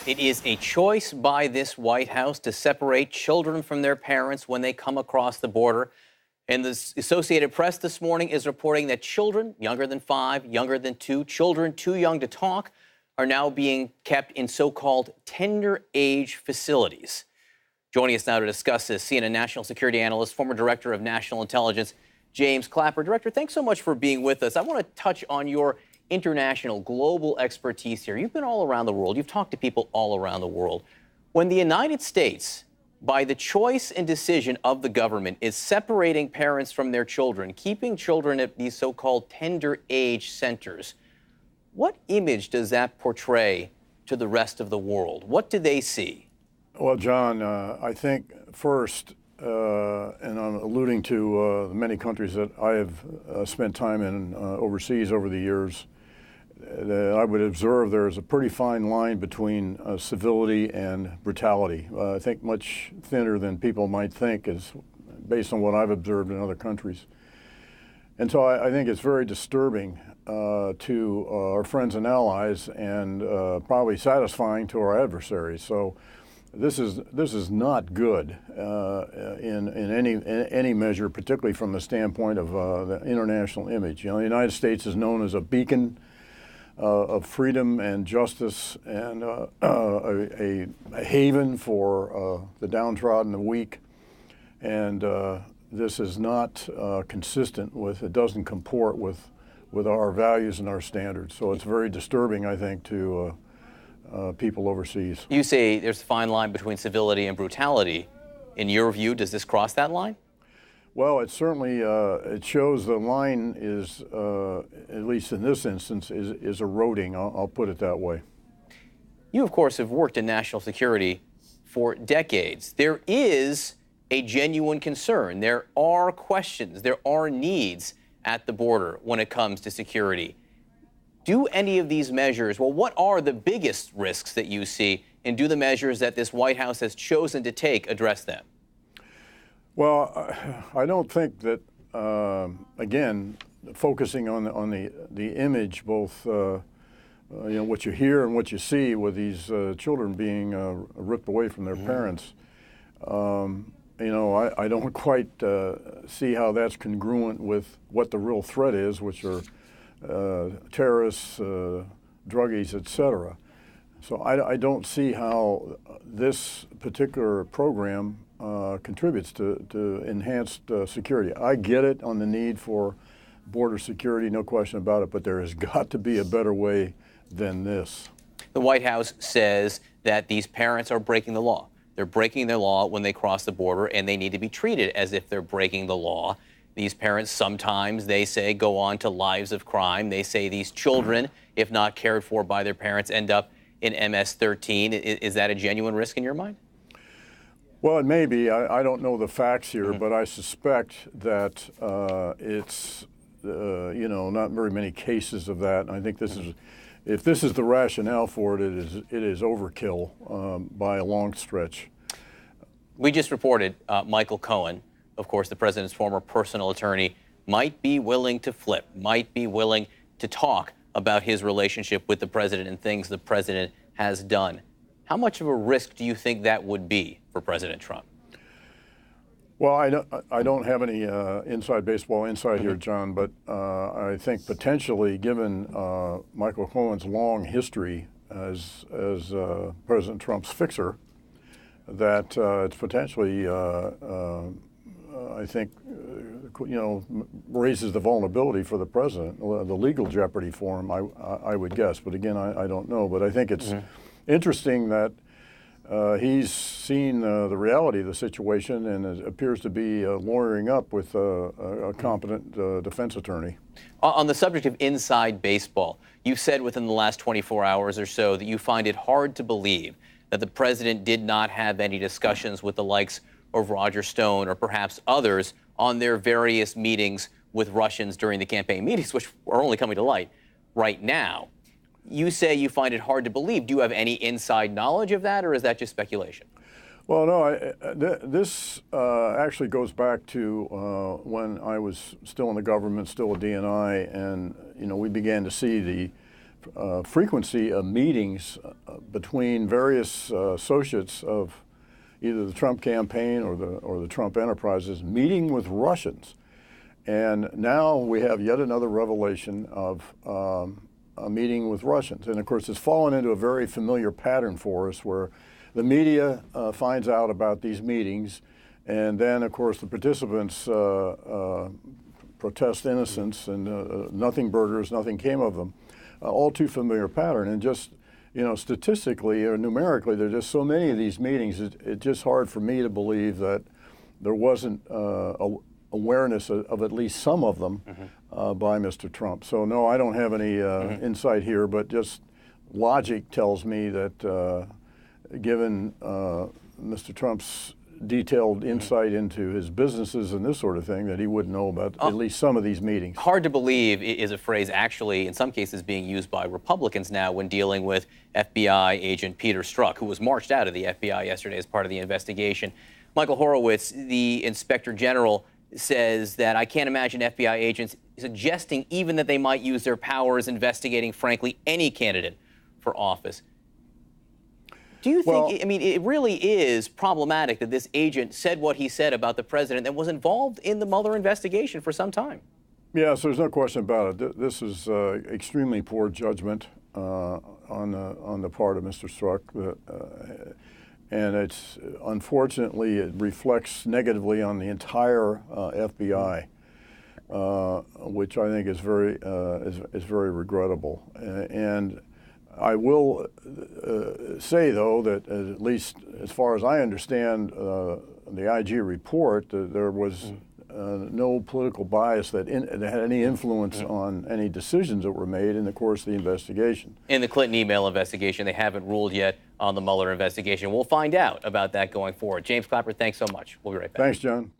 It is a choice by this White House to separate children from their parents when they come across the border. And the Associated Press this morning is reporting that children younger than 5, younger than 2, children too young to talk, are now being kept in so-called tender age facilities. Joining us now to discuss this, CNN national security analyst, former director of national intelligence, James Clapper. Director, thanks so much for being with us. I want to touch on your international, global expertise here. You've been all around the world. You've talked to people all around the world. When the United States, by the choice and decision of the government, is separating parents from their children, keeping children at these so-called tender age centers, what image does that portray to the rest of the world? What do they see? Well, John, I think first, and I'm alluding to the many countries that I have spent time in overseas over the years, I would observe there is a pretty fine line between civility and brutality. I think much thinner than people might think, is based on what I've observed in other countries. And so I think it's very disturbing to our friends and allies, and probably satisfying to our adversaries. So this is not good in any measure, particularly from the standpoint of the international image. You know, the United States is known as a beacon of freedom and justice, and a haven for the downtrodden, the weak, and this is not consistent with, it doesn't comport with our values and our standards. So it's very disturbing, I think, to people overseas. You say there's a fine line between civility and brutality. In your view, does this cross that line? Well, it certainly it shows the line is, at least in this instance, is eroding. I'll put it that way. You, of course, have worked in national security for decades. There is a genuine concern. There are questions. There are needs at the border when it comes to security. Do any of these measures, well, what are the biggest risks that you see, and do the measures that this White House has chosen to take address them? Well, I don't think that, again, focusing on the image, both you know, what you hear and what you see with these children being ripped away from their parents, you know, I don't quite see how that's congruent with what the real threat is, which are terrorists, druggies, etc. So I don't see how this particular program contributes to enhanced security. I get it on the need for border security, no question about it, but there has got to be a better way than this. The White House says that these parents are breaking the law. They're breaking their law when they cross the border, and they need to be treated as if they're breaking the law. These parents sometimes, they say, go on to lives of crime. They say these children, if not cared for by their parents, end up in MS-13. Is that a genuine risk in your mind? Well, it may be. I don't know the facts here, but I suspect that it's, you know, not very many cases of that. And I think this is, if this is the rationale for it, it is overkill by a long stretch. We just reported Michael Cohen, of course, the president's former personal attorney, might be willing to flip, might be willing to talk about his relationship with the president and things the president has done. How much of a risk do you think that would be for President Trump? Well, I don't have any inside baseball insight here, John, but I think potentially, given Michael Cohen's long history as President Trump's fixer, that it's potentially, I think, you know, raises the vulnerability for the president, the legal jeopardy for him, I would guess. But again, I don't know. But I think it's interesting that he's seen the reality of the situation, and it appears to be lawyering up with a competent defense attorney. On the subject of inside baseball, you've said within the last 24 hours or so that you find it hard to believe that the president did not have any discussions with the likes of Roger Stone or perhaps others on their various meetings with Russians during the campaign meetings, which are only coming to light right now. You say you find it hard to believe. Do you have any inside knowledge of that, or is that just speculation? Well, no, this actually goes back to when I was still in the government, still a DNI, and you know, we began to see the frequency of meetings between various associates of either the Trump campaign or the Trump enterprises meeting with Russians. And now we have yet another revelation of a meeting with Russians. And of course, it's fallen into a very familiar pattern for us where the media finds out about these meetings, and then, of course, the participants protest innocence, and nothing burgers, nothing came of them. All too familiar pattern. And just, statistically or numerically, there are just so many of these meetings, it's just hard for me to believe that there wasn't awareness of at least some of them by Mr. Trump. So no, I don't have any insight here, but just logic tells me that given Mr. Trump's detailed insight into his businesses and this sort of thing, that he wouldn't know about at least some of these meetings. Hard to believe is a phrase actually, in some cases, being used by Republicans now when dealing with FBI agent Peter Strzok, who was marched out of the FBI yesterday as part of the investigation. Michael Horowitz, the Inspector General, says that I can't imagine FBI agents suggesting even that they might use their powers investigating, frankly, any candidate for office. Do you think, it really is problematic that this agent said what he said about the president and was involved in the Mueller investigation for some time? Yes, there's no question about it. This is extremely poor judgment on the part of Mr. Strzok. And unfortunately, it reflects negatively on the entire FBI, which I think is very regrettable. And I will say, though, that at least as far as I understand the IG report, there was no political bias that had any influence on any decisions that were made in the course of the investigation. In the Clinton email investigation, they haven't ruled yet on the Mueller investigation. We'll find out about that going forward. James Clapper, thanks so much. We'll be right back. Thanks, John.